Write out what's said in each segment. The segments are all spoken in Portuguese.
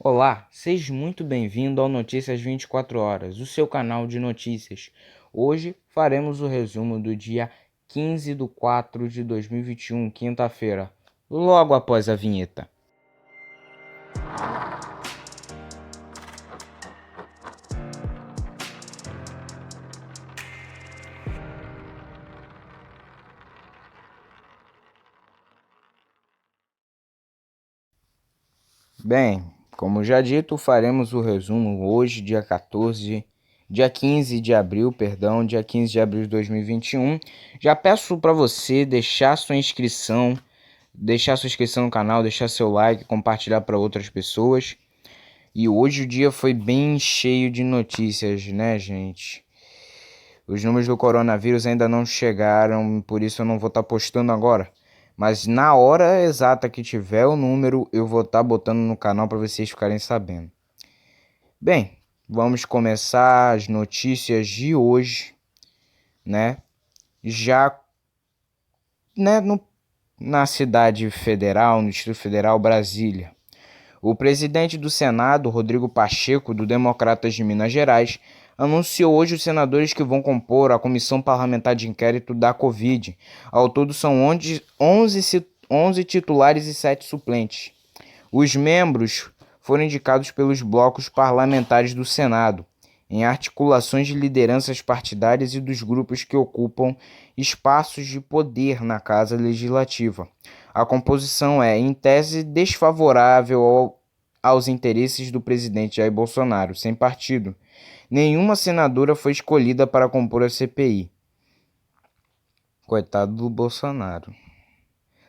Olá, seja muito bem-vindo ao Notícias 24 Horas, o seu canal de notícias. Hoje faremos o resumo do dia 15/4/2021, quinta-feira, logo após a vinheta. Bem, como já dito, faremos o resumo hoje, dia 15 de abril, dia 15 de abril de 2021. Já peço para você deixar sua inscrição no canal, deixar seu like, compartilhar para outras pessoas. E hoje o dia foi bem cheio de notícias, né, gente? Os números do coronavírus ainda não chegaram, por isso eu não vou estar postando agora. Mas na hora exata que tiver o número, eu vou estar botando no canal para vocês ficarem sabendo. Bem, vamos começar as notícias de hoje, né? Já, né, na cidade federal, no Distrito Federal, Brasília. O presidente do Senado, Rodrigo Pacheco, do Democratas de Minas Gerais, anunciou hoje os senadores que vão compor a Comissão Parlamentar de Inquérito da Covid. Ao todo são 11 titulares e 7 suplentes. Os membros foram indicados pelos blocos parlamentares do Senado, em articulações de lideranças partidárias e dos grupos que ocupam espaços de poder na Casa Legislativa. A composição é, em tese, desfavorável aos interesses do presidente Jair Bolsonaro, sem partido. Nenhuma senadora foi escolhida para compor a CPI. Coitado do Bolsonaro.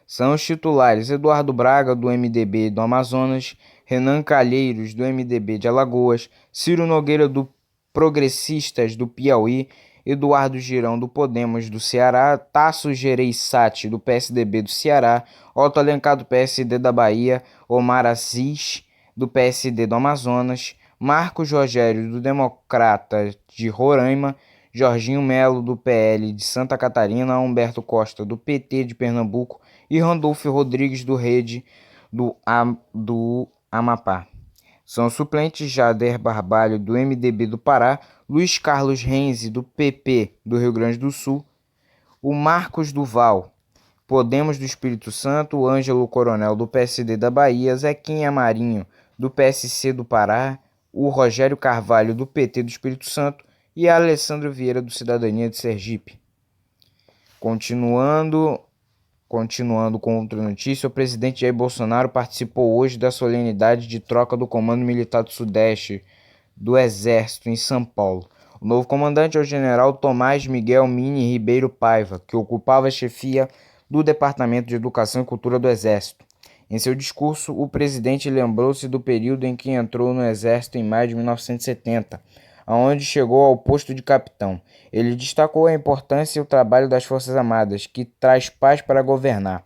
São os titulares Eduardo Braga, do MDB do Amazonas, Renan Calheiros, do MDB de Alagoas, Ciro Nogueira, do Progressistas do Piauí, Eduardo Girão, do Podemos do Ceará, Tasso Gereissati, do PSDB do Ceará, Otto Alencar, do PSD da Bahia, Omar Aziz, do PSD do Amazonas, Marcos Rogério, do Democrata de Roraima, Jorginho Melo, do PL de Santa Catarina, Humberto Costa, do PT de Pernambuco e Randolfo Rodrigues, do Rede do Amapá. São suplentes Jader Barbalho, do MDB do Pará, Luiz Carlos Renzi, do PP do Rio Grande do Sul, o Marcos Duval, Podemos do Espírito Santo, Ângelo Coronel, do PSD da Bahia, Zequinha Marinho, do PSC do Pará, o Rogério Carvalho, do PT do Espírito Santo e a Alessandro Vieira, do Cidadania de Sergipe. Continuando com outra notícia, o presidente Jair Bolsonaro participou hoje da solenidade de troca do Comando Militar do Sudeste do Exército em São Paulo. O novo comandante é o general Tomás Miguel Mini Ribeiro Paiva, que ocupava a chefia do Departamento de Educação e Cultura do Exército. Em seu discurso, o presidente lembrou-se do período em que entrou no Exército em maio de 1970, aonde chegou ao posto de capitão. Ele destacou a importância e o trabalho das Forças Armadas, que traz paz para governar.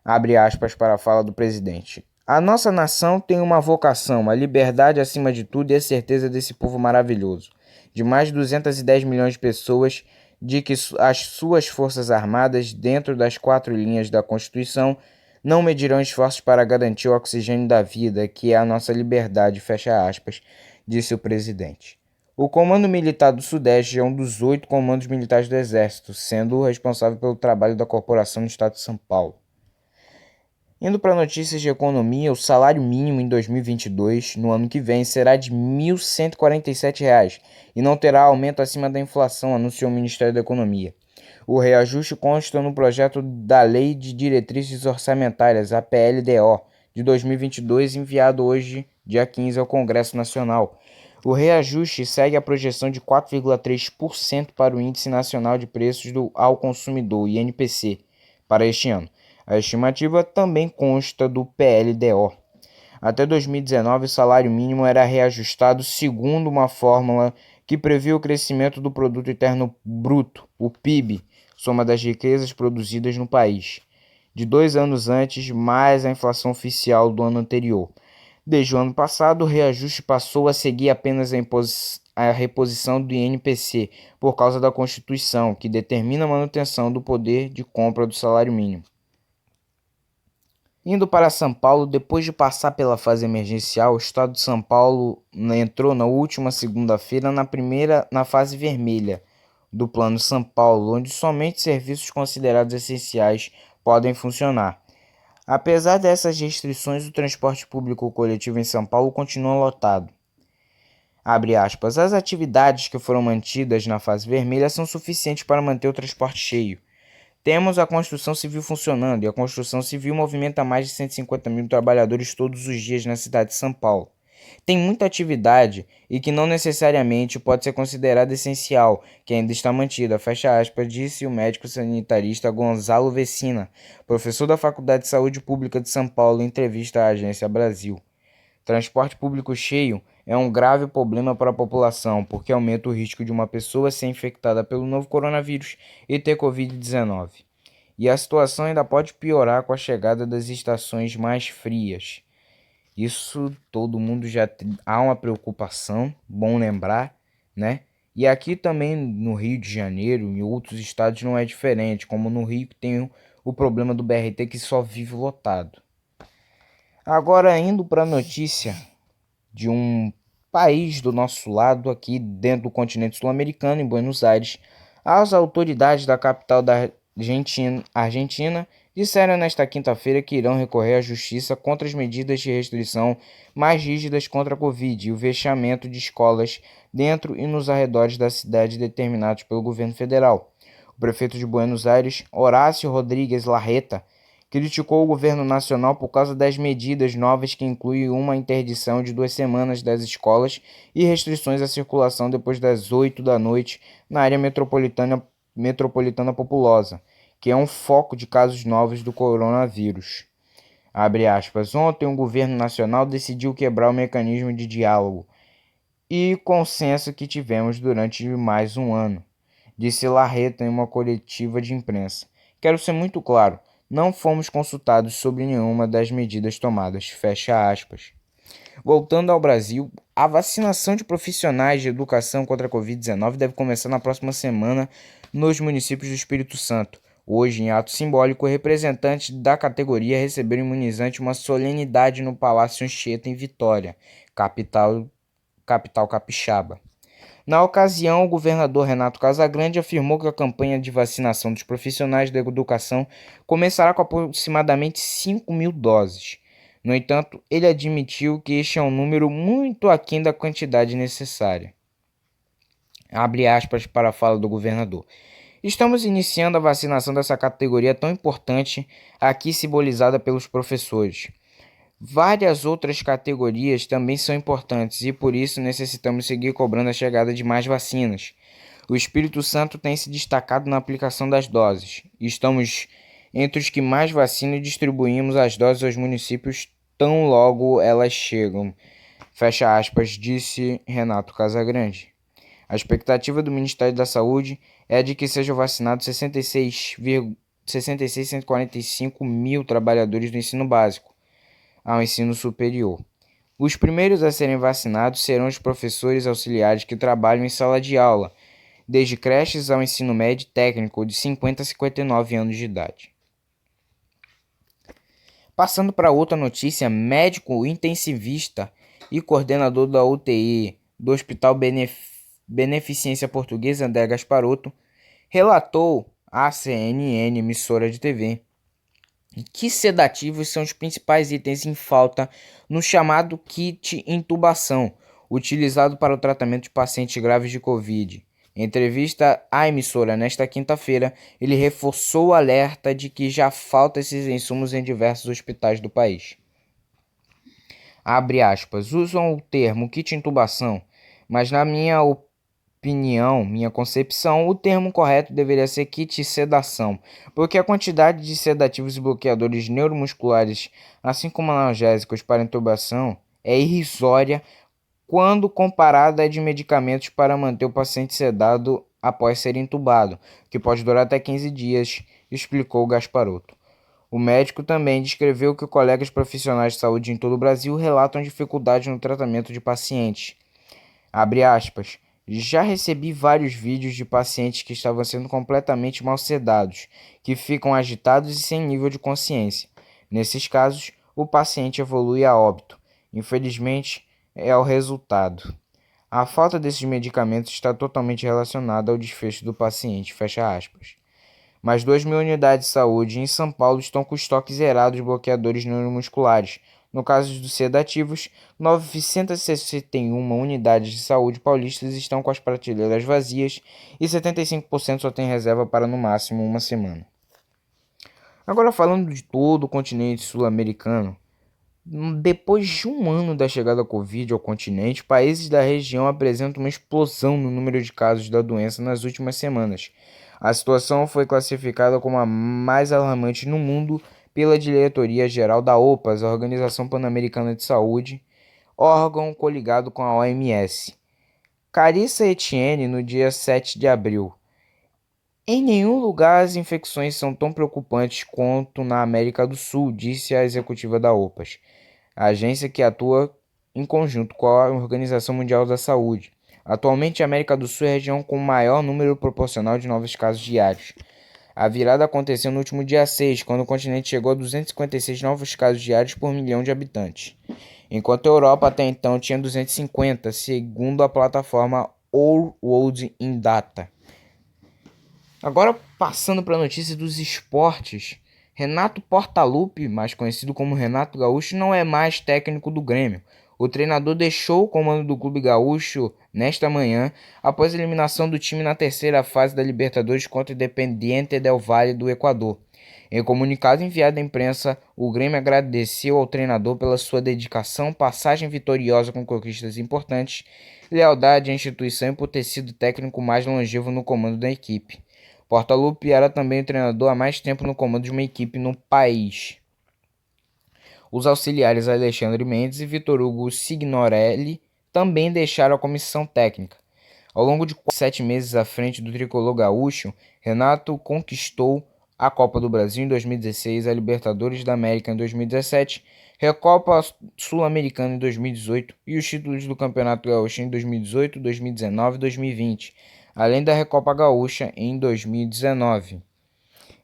Abre aspas para a fala do presidente. A nossa nação tem uma vocação, a liberdade acima de tudo e a certeza desse povo maravilhoso, de mais de 210 milhões de pessoas, de que as suas Forças Armadas, dentro das 4 linhas da Constituição, não medirão esforços para garantir o oxigênio da vida, que é a nossa liberdade, fecha aspas, disse o presidente. O Comando Militar do Sudeste é um dos 8 comandos militares do Exército, sendo o responsável pelo trabalho da corporação no estado de São Paulo. Indo para notícias de economia, o salário mínimo em 2022, no ano que vem, será de R$ 1.147 e não terá aumento acima da inflação, anunciou o Ministério da Economia. O reajuste consta no projeto da Lei de Diretrizes Orçamentárias, a PLDO, de 2022, enviado hoje, dia 15, ao Congresso Nacional. O reajuste segue a projeção de 4,3% para o Índice Nacional de Preços ao Consumidor, INPC, para este ano. A estimativa também consta do PLDO. Até 2019, o salário mínimo era reajustado segundo uma fórmula que previa o crescimento do Produto Interno Bruto, o PIB, soma das riquezas produzidas no país, de 2 anos antes, mais a inflação oficial do ano anterior. Desde o ano passado, o reajuste passou a seguir apenas a reposição do INPC, por causa da Constituição, que determina a manutenção do poder de compra do salário mínimo. Indo para São Paulo, depois de passar pela fase emergencial, o estado de São Paulo entrou na última segunda-feira na fase vermelha do Plano São Paulo, onde somente serviços considerados essenciais podem funcionar. Apesar dessas restrições, o transporte público coletivo em São Paulo continua lotado. Abre aspas, as atividades que foram mantidas na fase vermelha são suficientes para manter o transporte cheio. Temos a construção civil funcionando e a construção civil movimenta mais de 150 mil trabalhadores todos os dias na cidade de São Paulo. Tem muita atividade e que não necessariamente pode ser considerada essencial, que ainda está mantida, fecha aspas, disse o médico sanitarista Gonzalo Vecina, professor da Faculdade de Saúde Pública de São Paulo, em entrevista à Agência Brasil. Transporte público cheio é um grave problema para a população, porque aumenta o risco de uma pessoa ser infectada pelo novo coronavírus e ter Covid-19. E a situação ainda pode piorar com a chegada das estações mais frias. Isso todo mundo há uma preocupação, bom lembrar, né? E aqui também no Rio de Janeiro e em outros estados não é diferente, como no Rio que tem o problema do BRT que só vive lotado. Agora indo para a notícia de um país do nosso lado, aqui dentro do continente sul-americano, em Buenos Aires, as autoridades da capital da Argentina disseram nesta quinta-feira que irão recorrer à justiça contra as medidas de restrição mais rígidas contra a Covid e o fechamento de escolas dentro e nos arredores da cidade determinados pelo governo federal. O prefeito de Buenos Aires, Horácio Rodrigues Larreta, criticou o governo nacional por causa das medidas novas que incluem uma interdição de 2 semanas das escolas e restrições à circulação depois das 8 da noite na área metropolitana populosa, que é um foco de casos novos do coronavírus. Abre aspas, ontem o governo nacional decidiu quebrar o mecanismo de diálogo e consenso que tivemos durante mais um ano, disse Larreta em uma coletiva de imprensa. Quero ser muito claro, não fomos consultados sobre nenhuma das medidas tomadas, fecha aspas. Voltando ao Brasil, a vacinação de profissionais de educação contra a Covid-19 deve começar na próxima semana nos municípios do Espírito Santo. Hoje, em ato simbólico, representantes da categoria receberam imunizante uma solenidade no Palácio Anchieta, em Vitória, capital capixaba. Na ocasião, o governador Renato Casagrande afirmou que a campanha de vacinação dos profissionais da educação começará com aproximadamente 5.000 doses. No entanto, ele admitiu que este é um número muito aquém da quantidade necessária. Abre aspas para a fala do governador. Estamos iniciando a vacinação dessa categoria tão importante, aqui simbolizada pelos professores. Várias outras categorias também são importantes e por isso necessitamos seguir cobrando a chegada de mais vacinas. O Espírito Santo tem se destacado na aplicação das doses. Estamos entre os que mais vacinam e distribuímos as doses aos municípios tão logo elas chegam. Fecha aspas, disse Renato Casagrande. A expectativa do Ministério da Saúde é de que sejam vacinados 66,145 mil trabalhadores do ensino básico ao ensino superior. Os primeiros a serem vacinados serão os professores auxiliares que trabalham em sala de aula, desde creches ao ensino médio técnico de 50 a 59 anos de idade. Passando para outra notícia, médico intensivista e coordenador da UTI do Hospital Beneficência Portuguesa, André Gasparotto, relatou à CNN, emissora de TV, que sedativos são os principais itens em falta no chamado kit intubação, utilizado para o tratamento de pacientes graves de Covid. Em entrevista à emissora nesta quinta-feira, ele reforçou o alerta de que já faltam esses insumos em diversos hospitais do país. Abre aspas, usam o termo kit intubação, mas na minha opinião, minha concepção, o termo correto deveria ser kit sedação, porque a quantidade de sedativos e bloqueadores neuromusculares, assim como analgésicos para intubação, é irrisória quando comparada a de medicamentos para manter o paciente sedado após ser intubado, que pode durar até 15 dias, explicou Gasparotto. O médico também descreveu que colegas profissionais de saúde em todo o Brasil relatam dificuldades no tratamento de pacientes. Abre aspas. Já recebi vários vídeos de pacientes que estavam sendo completamente mal sedados, que ficam agitados e sem nível de consciência. Nesses casos, o paciente evolui a óbito. Infelizmente, é o resultado. A falta desses medicamentos está totalmente relacionada ao desfecho do paciente, fecha aspas. Mais 2.000 unidades de saúde em São Paulo estão com estoque zerado de bloqueadores neuromusculares. No caso dos sedativos, 961 unidades de saúde paulistas estão com as prateleiras vazias e 75% só tem reserva para no máximo uma semana. Agora falando de todo o continente sul-americano, depois de um ano da chegada da Covid ao continente, países da região apresentam uma explosão no número de casos da doença nas últimas semanas. A situação foi classificada como a mais alarmante no mundo pela Diretoria-Geral da OPAS, a Organização Pan-Americana de Saúde, órgão coligado com a OMS. Carissa Etienne, no dia 7 de abril. Em nenhum lugar as infecções são tão preocupantes quanto na América do Sul, disse a executiva da OPAS, a agência que atua em conjunto com a Organização Mundial da Saúde. Atualmente, a América do Sul é a região com o maior número proporcional de novos casos diários. A virada aconteceu no último dia 6, quando o continente chegou a 256 novos casos diários por milhão de habitantes, enquanto a Europa até então tinha 250, segundo a plataforma All World in Data. Agora, passando para a notícia dos esportes, Renato Portaluppi, mais conhecido como Renato Gaúcho, não é mais técnico do Grêmio. O treinador deixou o comando do clube gaúcho nesta manhã, após a eliminação do time na terceira fase da Libertadores contra o Independiente del Valle do Equador. Em comunicado enviado à imprensa, o Grêmio agradeceu ao treinador pela sua dedicação, passagem vitoriosa com conquistas importantes, lealdade à instituição e por ter sido o técnico mais longevo no comando da equipe. Portaluppi era também o treinador há mais tempo no comando de uma equipe no país. Os auxiliares Alexandre Mendes e Vitor Hugo Signorelli também deixaram a comissão técnica. Ao longo de 7 meses à frente do tricolor gaúcho, Renato conquistou a Copa do Brasil em 2016, a Libertadores da América em 2017, Recopa Sul-Americana em 2018 e os títulos do Campeonato Gaúcho em 2018, 2019 e 2020, além da Recopa Gaúcha em 2019.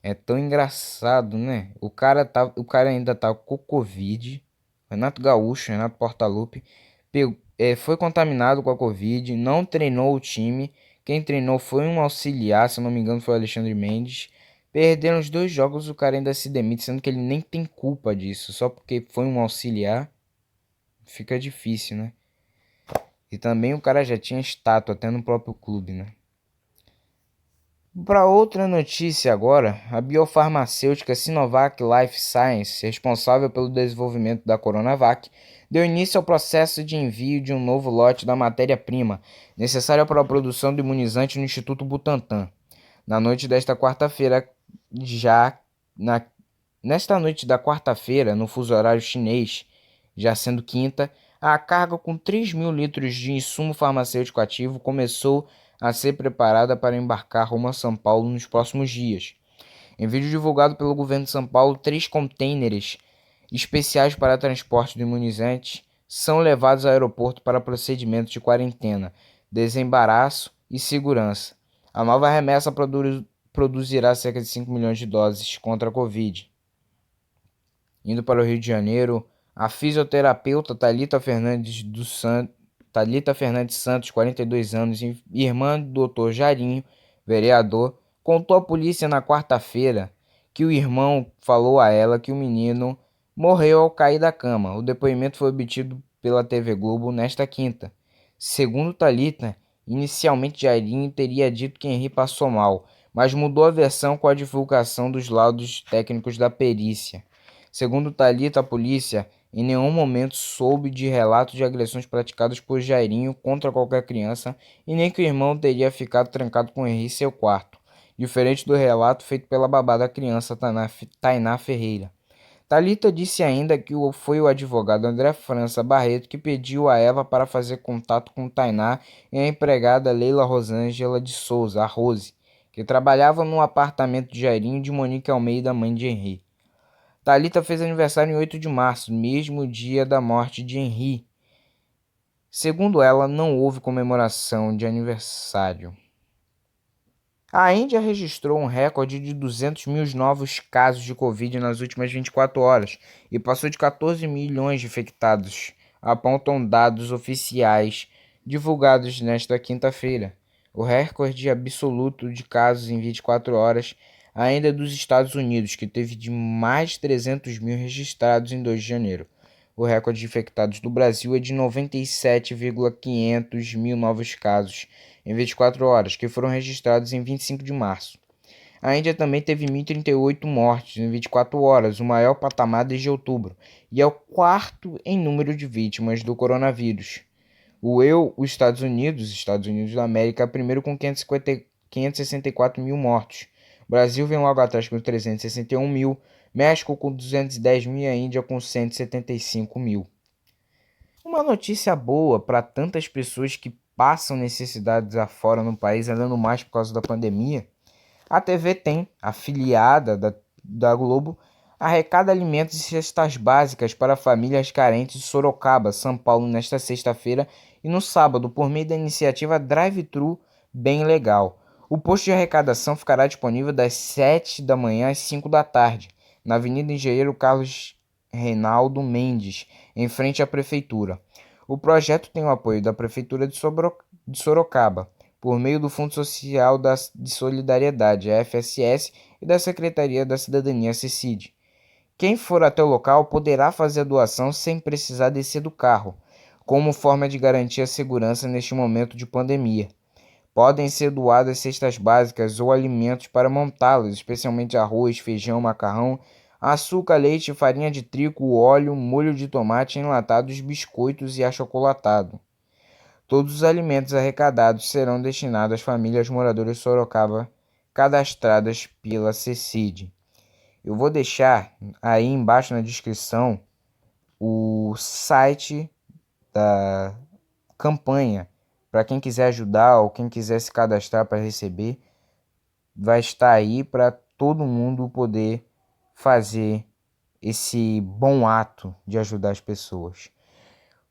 É tão engraçado, né? O cara ainda tá com Covid. Renato Gaúcho, Renato Portaluppi, foi contaminado com a Covid, não treinou o time. Quem treinou foi um auxiliar, se eu não me engano, foi o Alexandre Mendes. Perderam os 2 jogos, o cara ainda se demite, sendo que ele nem tem culpa disso, só porque foi um auxiliar. Fica difícil, né? E também o cara já tinha estátua até no próprio clube, né? Para outra notícia agora, a biofarmacêutica Sinovac Life Sciences, responsável pelo desenvolvimento da Coronavac, deu início ao processo de envio de um novo lote da matéria-prima, necessária para a produção do imunizante no Instituto Butantan. Na noite desta quarta-feira, nesta noite da quarta-feira, no fuso horário chinês, já sendo quinta, a carga com 3.000 litros de insumo farmacêutico ativo começou a ser preparada para embarcar rumo a São Paulo nos próximos dias. Em vídeo divulgado pelo governo de São Paulo, 3 contêineres especiais para transporte do imunizante são levados ao aeroporto para procedimentos de quarentena, desembaraço e segurança. A nova remessa produzirá cerca de 5 milhões de doses contra a Covid. Indo para o Rio de Janeiro, a fisioterapeuta Thalita Fernandes Santos, 42 anos, irmã do Dr. Jarinho, vereador, contou à polícia na quarta-feira que o irmão falou a ela que o menino morreu ao cair da cama. O depoimento foi obtido pela TV Globo nesta quinta. Segundo Thalita, inicialmente Jarinho teria dito que Henri passou mal, mas mudou a versão com a divulgação dos laudos técnicos da perícia. Segundo Thalita, a polícia em nenhum momento soube de relatos de agressões praticadas por Jairinho contra qualquer criança e nem que o irmão teria ficado trancado com Henri em seu quarto, diferente do relato feito pela babá da criança, Tainá Ferreira. Thalita disse ainda que foi o advogado André França Barreto que pediu a Eva para fazer contato com Tainá e a empregada Leila Rosângela de Souza, a Rose, que trabalhava no apartamento de Jairinho e de Monique Almeida, mãe de Henri. Thalita fez aniversário em 8 de março, mesmo dia da morte de Henri. Segundo ela, não houve comemoração de aniversário. A Índia registrou um recorde de 200 mil novos casos de Covid nas últimas 24 horas e passou de 14 milhões de infectados, apontam dados oficiais divulgados nesta quinta-feira. O recorde absoluto de casos em 24 horas ainda é dos Estados Unidos, que teve de mais de 300 mil registrados em 2 de janeiro. O recorde de infectados do Brasil é de 97,500 mil novos casos em 24 horas, que foram registrados em 25 de março. A Índia também teve 1.038 mortes em 24 horas, o maior patamar desde outubro, e é o quarto em número de vítimas do coronavírus. Os Estados Unidos da América, é primeiro com 564 mil mortos. O Brasil vem logo atrás com 361 mil, México com 210 mil e a Índia com 175 mil. Uma notícia boa para tantas pessoas que passam necessidades afora no país, andando mais por causa da pandemia. A TV Tem, afiliada da Globo, arrecada alimentos e cestas básicas para famílias carentes de Sorocaba, São Paulo, nesta sexta-feira e no sábado, por meio da iniciativa Drive-Thru Bem Legal. O posto de arrecadação ficará disponível das 7 da manhã às 5 da tarde, na Avenida Engenheiro Carlos Reinaldo Mendes, em frente à Prefeitura. O projeto tem o apoio da Prefeitura de Sorocaba, por meio do Fundo Social de Solidariedade, a FSS, e da Secretaria da Cidadania, CECID. Quem for até o local poderá fazer a doação sem precisar descer do carro, como forma de garantir a segurança neste momento de pandemia. Podem ser doadas cestas básicas ou alimentos para montá-las, especialmente arroz, feijão, macarrão, açúcar, leite, farinha de trigo, óleo, molho de tomate, enlatados, biscoitos e achocolatado. Todos os alimentos arrecadados serão destinados às famílias moradoras de Sorocaba cadastradas pela CECID. Eu vou deixar aí embaixo na descrição o site da campanha para quem quiser ajudar ou quem quiser se cadastrar para receber. Vai estar aí para todo mundo poder fazer esse bom ato de ajudar as pessoas.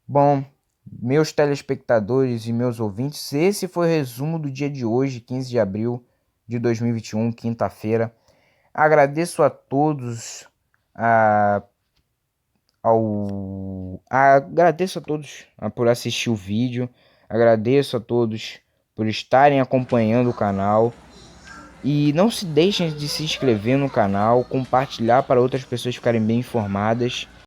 Bom, meus telespectadores e meus ouvintes, esse foi o resumo do dia de hoje, 15 de abril de 2021, quinta-feira. Agradeço a todos agradeço a todos por assistir o vídeo. Agradeço a todos por estarem acompanhando o canal. E não se deixem de se inscrever no canal, compartilhar para outras pessoas ficarem bem informadas.